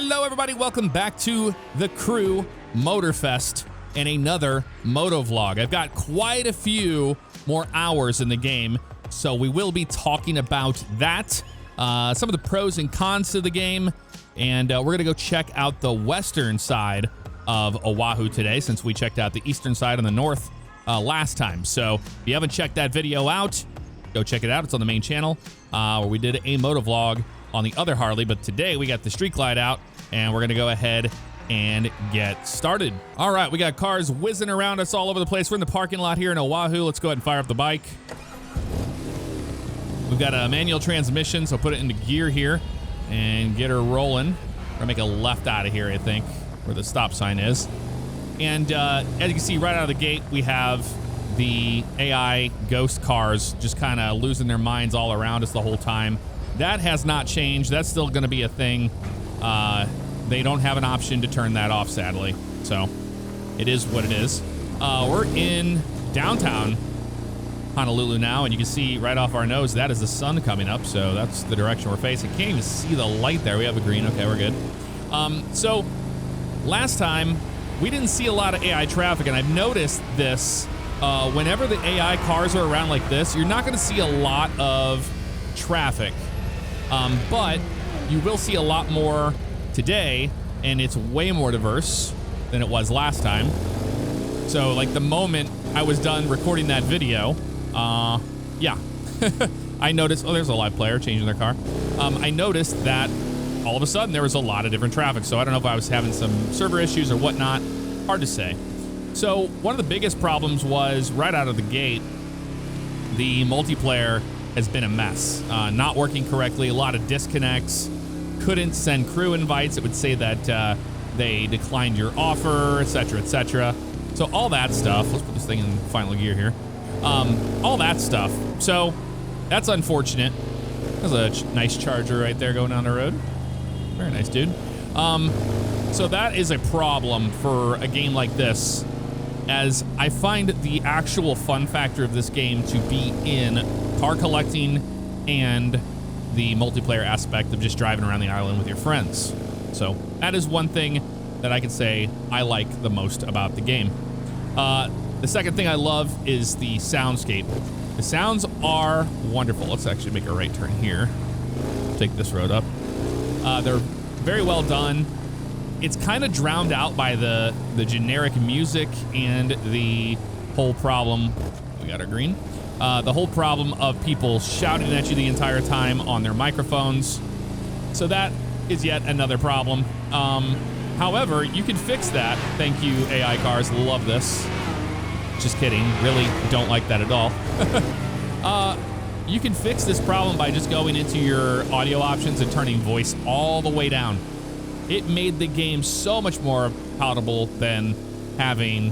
Hello, everybody. Welcome back to the Crew Motorfest and another moto vlog. I've got quite a few more hours in the game, so we will be talking about that, some of the pros and cons to the game, and we're going to go check out the western side of Oahu today, since we checked out the eastern side on the north last time. So if you haven't checked that video out, go check it out. It's on the main channel where we did a moto vlog on the other Harley, but today we got the Street Glide out, and we're gonna go ahead and get started. All right, we got cars whizzing around us all over the place. We're in the parking lot here in Oahu. Let's go ahead and fire up the bike. We've got a manual transmission, so put it into gear here and get her rolling. We're gonna make a left out of here, I think, where the stop sign is. And as you can see right out of the gate, we have the AI ghost cars just kind of losing their minds all around us the whole time. That has not changed. That's still going to be a thing. They don't have an option to turn that off, sadly. So it is what it is. We're in downtown Honolulu now, and you can see right off our nose, that is the sun coming up. So that's the direction we're facing. Can't even see the light there. We have a green. Okay, we're good. So last time, we didn't see a lot of AI traffic, and I've noticed this. Whenever the AI cars are around like this, you're not going to see a lot of traffic. But you will see a lot more today, and it's way more diverse than it was last time. So, like, the moment I was done recording that video, yeah, I noticed, oh, there's a live player changing their car. I noticed that all of a sudden there was a lot of different traffic. So I don't know if I was having some server issues or whatnot. Hard to say. So one of the biggest problems was right out of the gate, the multiplayer has been a mess. Not working correctly, a lot of disconnects, couldn't send crew invites. It would say that they declined your offer, etc., etc. So all that stuff, let's put this thing in final gear here. All that stuff. So that's unfortunate. There's a nice Charger right there going down the road. Very nice, dude. So that is a problem for a game like this, as I find the actual fun factor of this game to be in car collecting and the multiplayer aspect of just driving around the island with your friends. So that is one thing that I can say I like the most about the game. The second thing I love is the soundscape. The sounds are wonderful. Let's actually make a right turn here. Take this road up. They're very well done. It's kind of drowned out by the generic music and the whole problem. We got our green. The whole problem of people shouting at you the entire time on their microphones. So that is yet another problem. However, you can fix that. Thank you, AI cars. Love this. Just kidding. Really don't like that at all. You can fix this problem by just going into your audio options and turning voice all the way down. It made the game so much more palatable than having,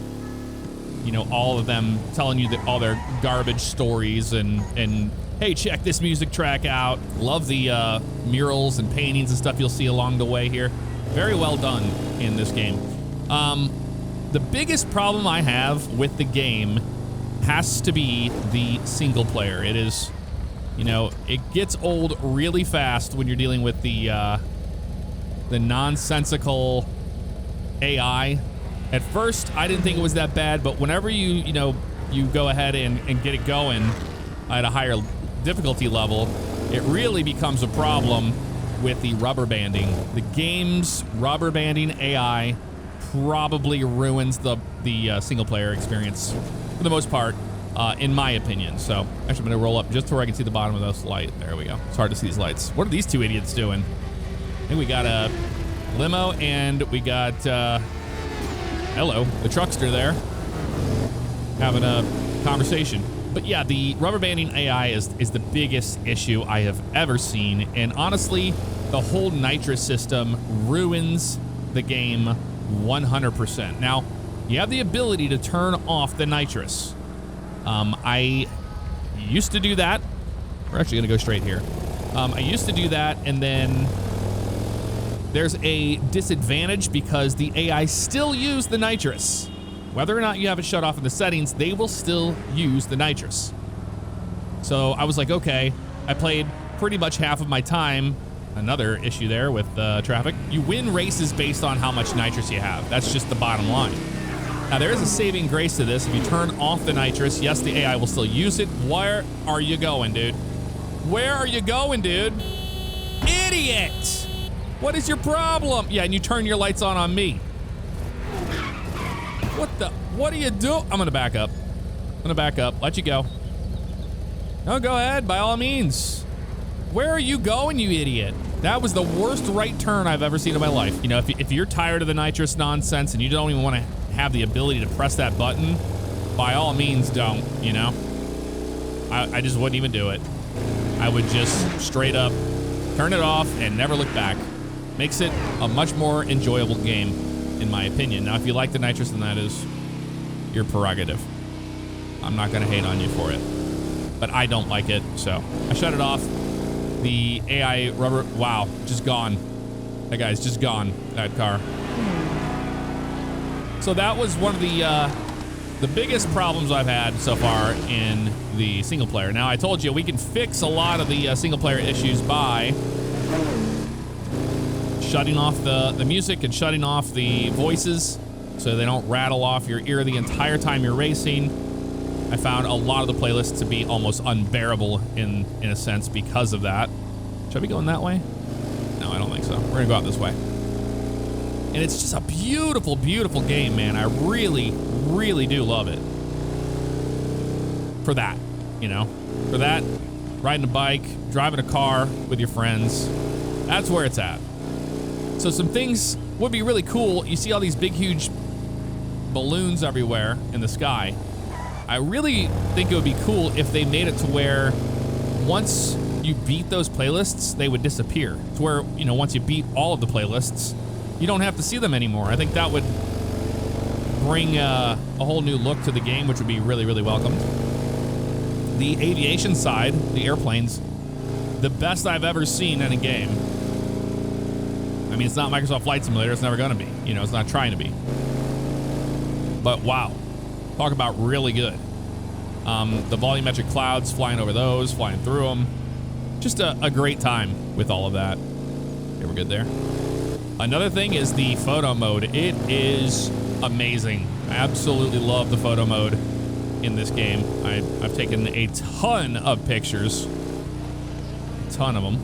you know, all of them telling you that all their garbage stories and hey, check this music track out. Love the murals and paintings and stuff you'll see along the way here. Very well done in this game. The biggest problem I have with the game has to be the single player. It is, you know, it gets old really fast when you're dealing with the nonsensical AI. At first, I didn't think it was that bad, but whenever you go ahead and get it going at a higher difficulty level, it really becomes a problem with the rubber banding. The game's rubber banding AI probably ruins the single player experience for the most part, in my opinion. So actually, I'm gonna roll up just to where I can see the bottom of this light. There we go. It's hard to see these lights. What are these two idiots doing? I think we got a limo and we got, hello, the truckster there, having a conversation. But yeah, the rubber banding AI is the biggest issue I have ever seen. And honestly, the whole nitrous system ruins the game 100%. Now, you have the ability to turn off the nitrous. I used to do that. We're actually gonna go straight here. I used to do that, and then there's a disadvantage because the AI still use the nitrous. Whether or not you have it shut off in the settings, they will still use the nitrous. So I was like, okay, I played pretty much half of my time another issue there with traffic. You win races based on how much nitrous you have. That's just the bottom line. Now, there is a saving grace to this. If you turn off the nitrous, yes, the AI will still use it. Where are you going, dude? Where are you going, dude? Idiot! What is your problem? Yeah, and you turn your lights on me. What do you do? I'm gonna back up. Let you go. No, go ahead, by all means. Where are you going, you idiot? That was the worst right turn I've ever seen in my life. You know, if you're tired of the nitrous nonsense and you don't even want to have the ability to press that button, by all means don't, you know? I just wouldn't even do it. I would just straight up turn it off and never look back. Makes it a much more enjoyable game, in my opinion. Now, if you like the nitrous, then that is your prerogative. I'm not going to hate on you for it. But I don't like it, so I shut it off. The AI rubber, wow, just gone. That guy's just gone, that car. So that was one of the biggest problems I've had so far in the single player. Now, I told you we can fix a lot of the single player issues by shutting off the music and shutting off the voices so they don't rattle off your ear the entire time you're racing. I found a lot of the playlists to be almost unbearable in a sense because of that. Should I be going that way? No, I don't think so. We're gonna go out this way. And it's just a beautiful, beautiful game, man. I really, really do love it. For that, you know? For that, riding a bike, driving a car with your friends, that's where it's at. So some things would be really cool. You see all these big, huge balloons everywhere in the sky. I really think it would be cool if they made it to where once you beat those playlists, they would disappear. To where, you know, once you beat all of the playlists, you don't have to see them anymore. I think that would bring a whole new look to the game, which would be really, really welcomed. The aviation side, the airplanes, the best I've ever seen in a game. I mean, it's not Microsoft Flight Simulator. It's never going to be. You know, it's not trying to be. But wow. Talk about really good. The volumetric clouds, flying over those, flying through them. Just a great time with all of that. Okay, we're good there. Another thing is the photo mode. It is amazing. I absolutely love the photo mode in this game. I've taken a ton of pictures. A ton of them.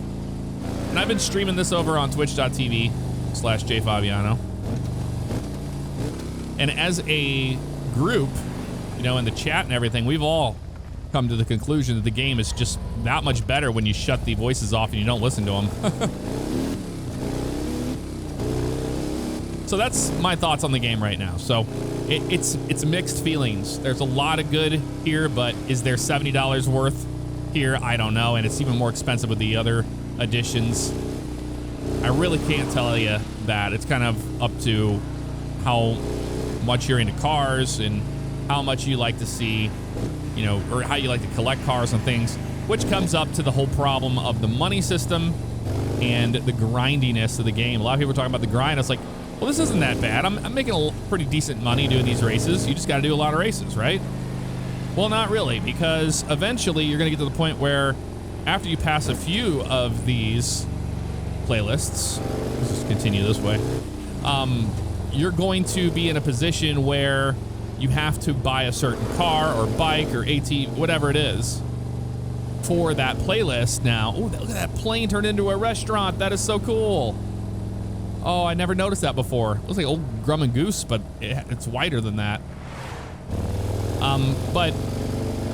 And I've been streaming this over on twitch.tv/jfabiano. And as a group, you know, in the chat and everything, we've all come to the conclusion that the game is just that much better when you shut the voices off and you don't listen to them. So that's my thoughts on the game right now. So it's mixed feelings. There's a lot of good here, but is there $70 worth here? I don't know. And it's even more expensive with the other additions. I really can't tell you that. It's kind of up to how much you're into cars and how much you like to see, you know, or how you like to collect cars and things, which comes up to the whole problem of the money system and the grindiness of the game. A lot of people are talking about the grind. It's like, well, this isn't that bad. I'm making a pretty decent money doing these races. You just got to do a lot of races, right? Well, not really, because eventually you're going to get to the point where after you pass a few of these playlists, let's just continue this way, you're going to be in a position where you have to buy a certain car or bike or AT, whatever it is, for that playlist now. Oh, look at that plane turned into a restaurant. That is so cool. Oh, I never noticed that before. It looks like old Grum and Goose, but it's wider than that. But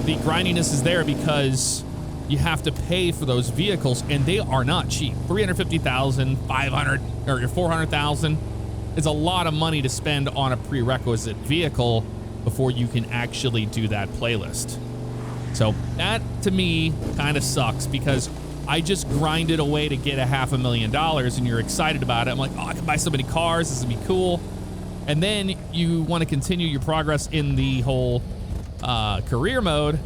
the grindiness is there because you have to pay for those vehicles, and they are not cheap. $350,000, $500,000, or $400,000. It's a lot of money to spend on a prerequisite vehicle before you can actually do that playlist. So that, to me, kind of sucks because I just grinded away to get $500,000 and you're excited about it. I'm like, oh, I can buy so many cars. This would be cool. And then you want to continue your progress in the whole career mode,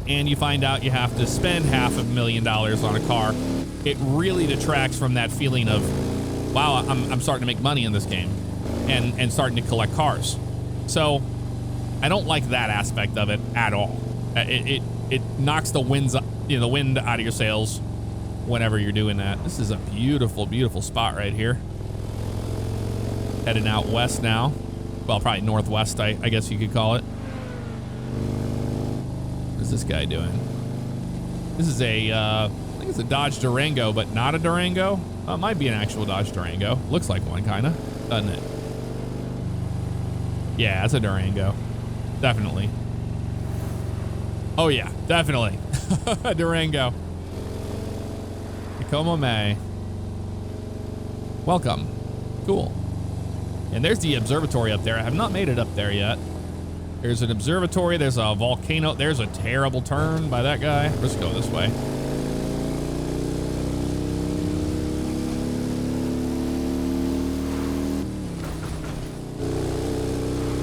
and you find out you have to spend $500,000 on a car. It really detracts from that feeling of, wow, I'm starting to make money in this game and starting to collect cars. So I don't like that aspect of it at all. It knocks the wind out of your sails whenever you're doing that. This is a beautiful, beautiful spot right here. Heading out west now. Well, probably northwest, I guess you could call it. What's this guy doing? This is a, I think it's a Dodge Durango, but not a Durango. It might be an actual Dodge Durango. Looks like one, kind of, doesn't it? Yeah, it's a Durango. Definitely. Oh, yeah, definitely. A Durango. Como May. Welcome. Cool. And there's the observatory up there. I have not made it up there yet. There's an observatory. There's a volcano. There's a terrible turn by that guy. Let's go this way.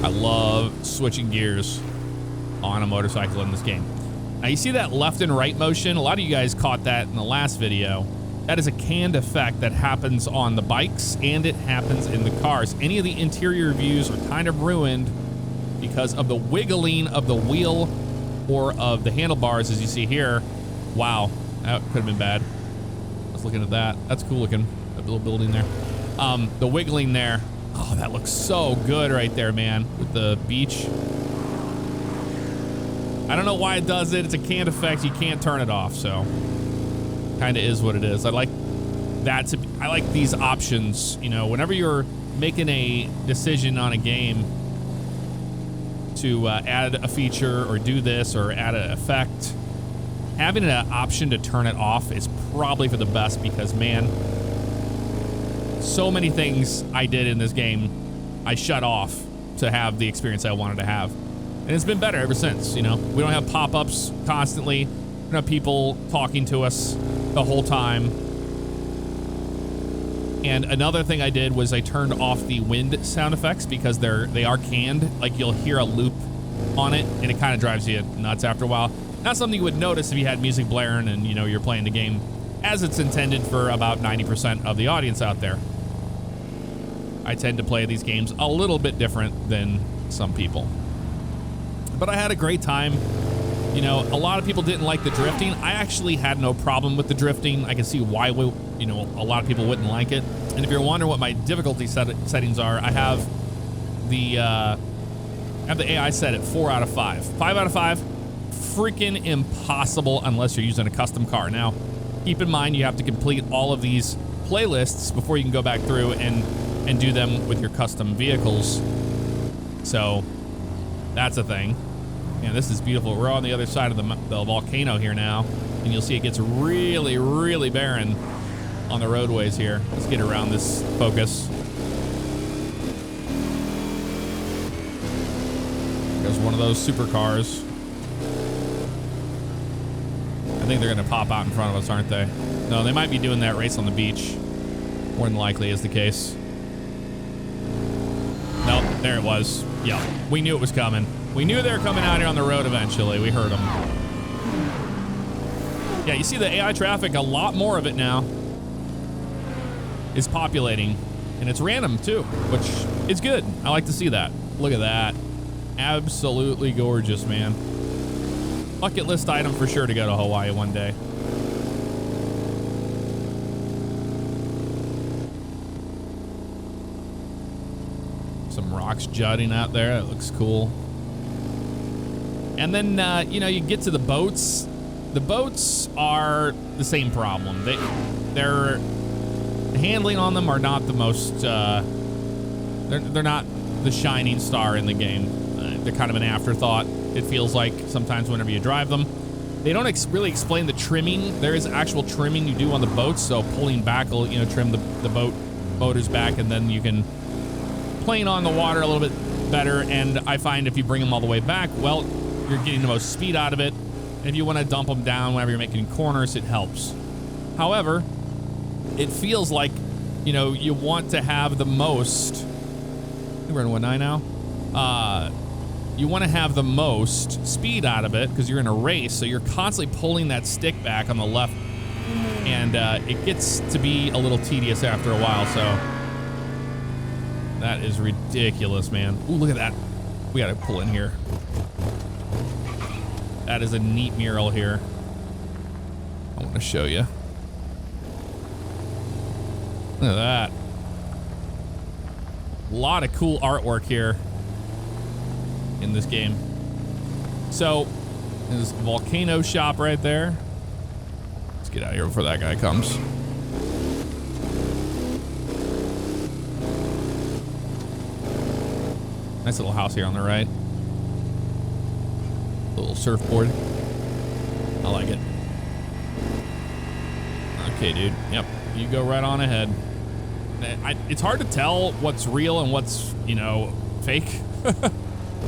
I love switching gears on a motorcycle in this game. Now you see that left and right motion? A lot of you guys caught that in the last video. That is a canned effect that happens on the bikes and it happens in the cars. Any of the interior views are kind of ruined because of the wiggling of the wheel or of the handlebars, as you see here. Wow, that could have been bad. I was looking at that. That's cool looking, that little building there. The wiggling there. Oh, that looks so good right there, man, with the beach. I don't know why it does it. It's a canned effect. You can't turn it off, so kind of is what it is. I like that. I like these options. You know, whenever you're making a decision on a game to add a feature or do this or add an effect, having an option to turn it off is probably for the best because, man, so many things I did in this game I shut off to have the experience I wanted to have. And it's been better ever since, you know. We don't have pop-ups constantly. We don't have people talking to us the whole time. And another thing I did was I turned off the wind sound effects because they are canned. Like, you'll hear a loop on it, and it kind of drives you nuts after a while. Not something you would notice if you had music blaring and, you know, you're playing the game as it's intended for about 90% of the audience out there. I tend to play these games a little bit different than some people. But I had a great time. You know, a lot of people didn't like the drifting. I actually had no problem with the drifting. I can see why, you know, a lot of people wouldn't like it. And if you're wondering what my difficulty settings are, I have the AI set at 4 out of 5. 5 out of 5, freaking impossible unless you're using a custom car. Now, keep in mind you have to complete all of these playlists before you can go back through and do them with your custom vehicles. So that's a thing. And this is beautiful. We're on the other side of the volcano here now, and you'll see it gets really, really barren on the roadways here. Let's get around this focus. There's one of those supercars. I think they're going to pop out in front of us, aren't they? No, they might be doing that race on the beach. More than likely is the case. Nope, there it was. Yeah, we knew it was coming. We knew they were coming out here on the road eventually. We heard them. Yeah, you see the AI traffic, a lot more of it now is populating. And it's random too, which is good. I like to see that. Look at that. Absolutely gorgeous, man. Bucket list item for sure to go to Hawaii one day. Some rocks jutting out there. That looks cool. And then, you know, you get to the boats. The boats are the same problem. The handling on them are not the most, they're not the shining star in the game. They're kind of an afterthought, it feels like, sometimes whenever you drive them. They don't really explain the trimming. There is actual trimming you do on the boats, so pulling back will, you know, trim the motors back, and then you can plane on the water a little bit better. And I find if you bring them all the way back, well, you're getting the most speed out of it. And if you want to dump them down whenever you're making corners, it helps. However, it feels like, you know, you want to have the most. We're in 1.9 now. You want to have the most speed out of it because you're in a race, so you're constantly pulling that stick back on the left, and it gets to be a little tedious after a while. So that is ridiculous, man. Ooh, look at that. We got to pull in here. That is a neat mural here. I want to show you. Look at that. A lot of cool artwork here in this game. So, there's a volcano shop right there. Let's get out of here before that guy comes. Nice little house here on the right. Little surfboard. I like it. Okay, dude. Yep. You go right on ahead. It's hard to tell what's real and what's, you know, fake.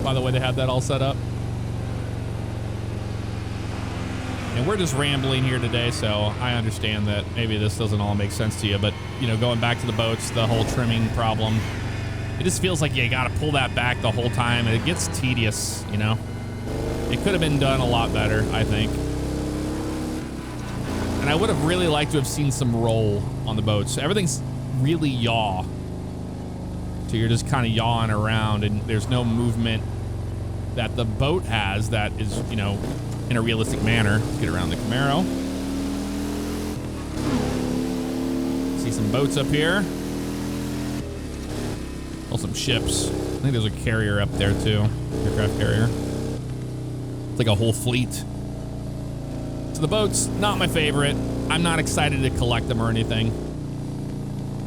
By the way they have that all set up. And we're just rambling here today, so I understand that maybe this doesn't all make sense to you, but, you know, going back to the boats, the whole trimming problem, it just feels like you gotta pull that back the whole time, and it gets tedious, you know? It could have been done a lot better, I think. And I would have really liked to have seen some roll on the boats. Everything's really yaw. So you're just kind of yawing around, and there's no movement that the boat has that is, you know, in a realistic manner. Let's get around the Camaro. See some boats up here. Oh, some ships. I think there's a carrier up there too. Aircraft carrier. It's like a whole fleet. So the boats, not my favorite. I'm not excited to collect them or anything.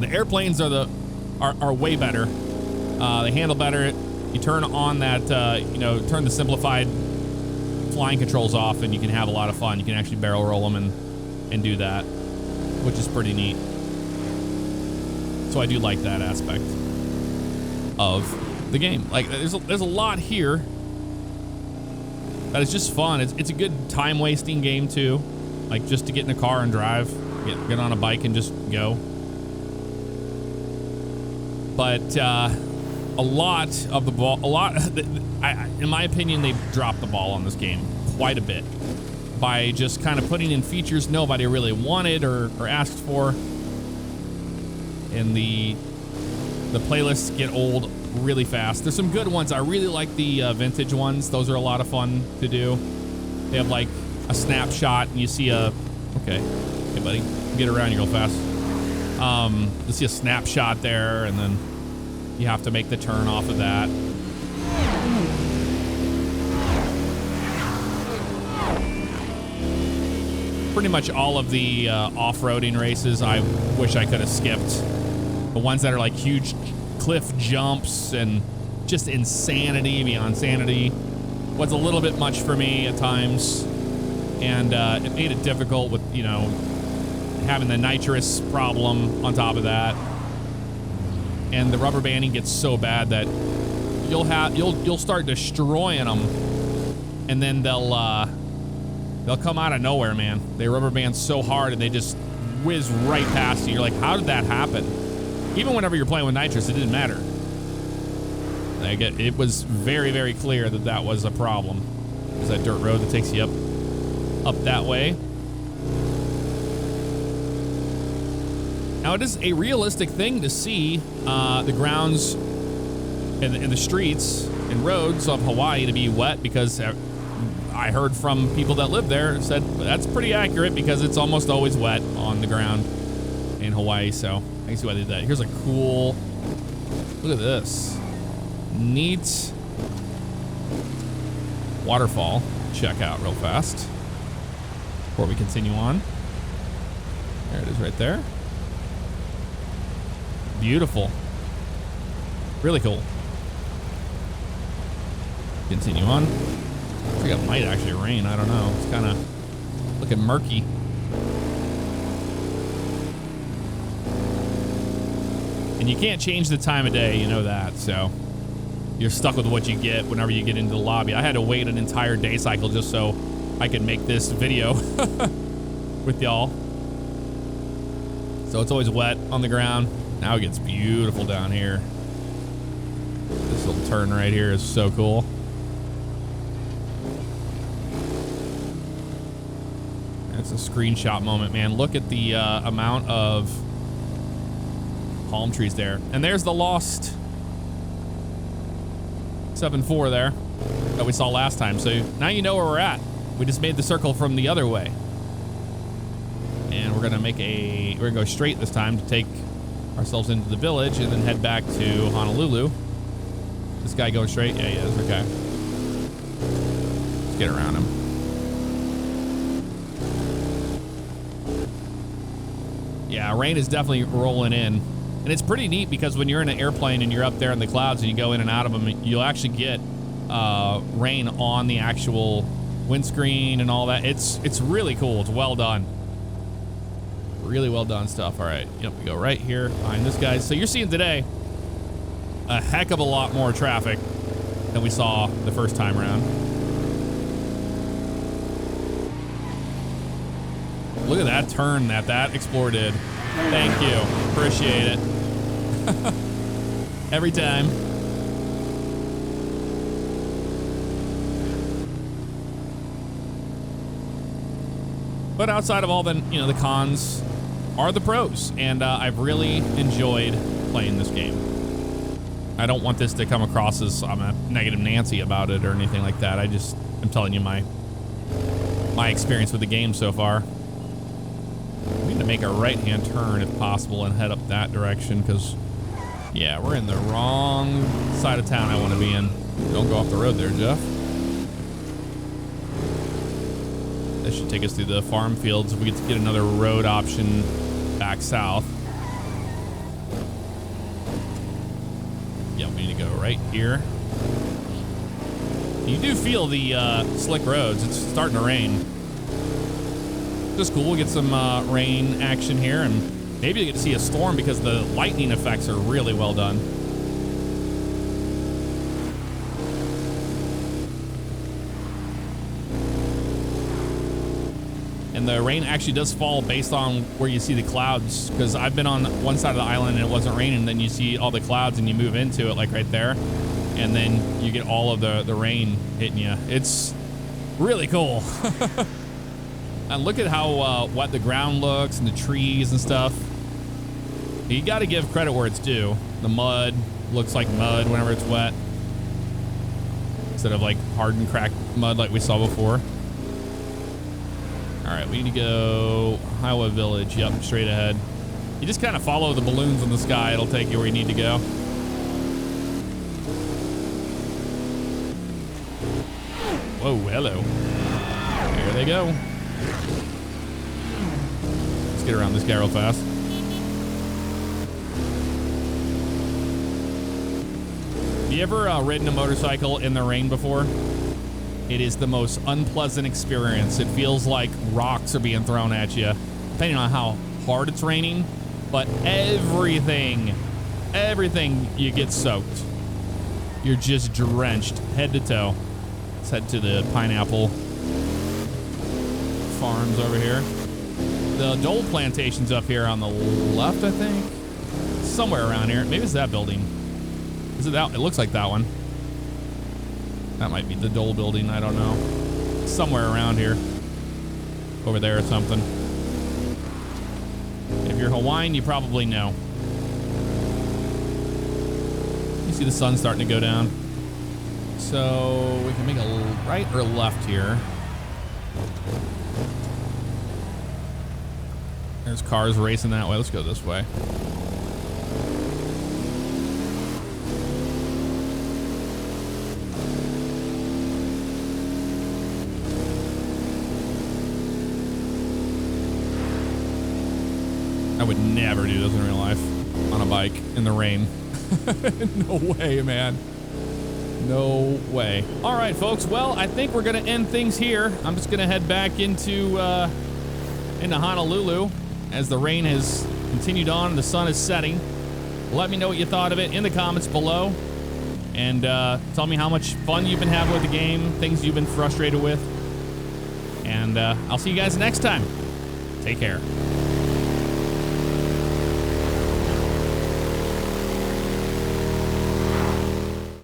The airplanes are way better. They handle better. You turn on that, you know, turn the simplified flying controls off, and you can have a lot of fun. You can actually barrel roll them and do that, which is pretty neat. So I do like that aspect of the game. Like, there's a lot here that is just fun. It's a good time wasting game too. Like, just to get in a car and drive, get on a bike and just go. But a lot of the ball, in my opinion, they've dropped the ball on this game quite a bit by just kind of putting in features nobody really wanted or asked for. And the playlists get old really fast. There's some good ones. I really like the vintage ones. Those are a lot of fun to do. They have like a snapshot, and you see a, okay, hey buddy, get around here real fast. You see a snapshot there, and then you have to make the turn off of that. Pretty much all of the off-roading races I wish I could have skipped. The ones that are like huge cliff jumps and just insanity beyond sanity was a little bit much for me at times. And it made it difficult with, you know, having the nitrous problem on top of that. And the rubber banding gets so bad that you'll start destroying them, and then they'll come out of nowhere, man. They rubber band so hard and they just whiz right past you. You're like, how did that happen? Even whenever you're playing with nitrous, it didn't matter. Like, it was very, very clear that that was a problem. There's that dirt road that takes you up that way. Now, it is a realistic thing to see the grounds and the streets and roads of Hawaii to be wet, because I heard from people that live there and said that's pretty accurate because it's almost always wet on the ground in Hawaii. So I can see why they did that. Here's a cool, look at this. Neat waterfall. Check out real fast before we continue on. There it is right there. Beautiful. Really cool. Continue on. I think it might actually rain. I don't know. It's kind of looking murky. And you can't change the time of day, you know that, so you're stuck with what you get whenever you get into the lobby. I had to wait an entire day cycle just so I could make this video with y'all. So it's always wet on the ground. Now it gets beautiful down here. This little turn right here is so cool. That's a screenshot moment, man. Look at the amount of palm trees there. And there's the lost 7-4 there that we saw last time. So now you know where we're at. We just made the circle from the other way. And we're gonna go straight this time to take ourselves into the village and then head back to Honolulu. This guy going straight? Yeah, he is. Okay. Let's get around him. Yeah, rain is definitely rolling in. And it's pretty neat because when you're in an airplane and you're up there in the clouds and you go in and out of them, you'll actually get rain on the actual windscreen and all that. It's really cool. It's well done. Really well done stuff. All right. Yep, we go right here behind this guy. So you're seeing today a heck of a lot more traffic than we saw the first time around. Look at that turn that Explorer did. Thank you. Appreciate it. Every time. But outside of all the, the cons are the pros, and I've really enjoyed playing this game. I don't want this to come across as I'm a negative Nancy about it or anything like that. I'm telling you my experience with the game so far. We need to make a right-hand turn if possible and head up that direction because, yeah, we're in the wrong side of town I want to be in. Don't go off the road there, Jeff. That should take us through the farm fields if we get to get another road option back south. Yeah, we need to go right here. You do feel the slick roads. It's starting to rain. Just cool. We'll get some rain action here, and maybe you get to see a storm because the lightning effects are really well done. And the rain actually does fall based on where you see the clouds, because I've been on one side of the island and it wasn't raining, then you see all the clouds and you move into it like right there, and then you get all of the rain hitting you. It's really cool. And look at how wet the ground looks and the trees and stuff. You got to give credit where it's due. The mud looks like mud whenever it's wet, instead of like hardened, cracked mud like we saw before. All right, we need to go Highway Village. Yep, straight ahead. You just kind of follow the balloons in the sky. It'll take you where you need to go. Whoa, hello. There they go. Let's get around this guy real fast. Have you ever ridden a motorcycle in the rain before? It is the most unpleasant experience. It feels like rocks are being thrown at you, depending on how hard it's raining. But everything you get soaked. You're just drenched head to toe. Let's head to the pineapple farms over here. The Dole plantation's up here on the left, I think. Somewhere around here. Maybe it's that building. Is it that? It looks like that one. That might be the Dole building. I don't know. Somewhere around here. Over there or something. If you're Hawaiian, you probably know. You see the sun starting to go down. So we can make a right or left here. There's cars racing that way. Let's go this way. I would never do this in real life on a bike in the rain. No way, man. No way. All right, folks. Well, I think we're going to end things here. I'm just going to head back into Honolulu as the rain has continued on and the sun is setting. Let me know what you thought of it in the comments below. And tell me how much fun you've been having with the game, things you've been frustrated with. And I'll see you guys next time. Take care.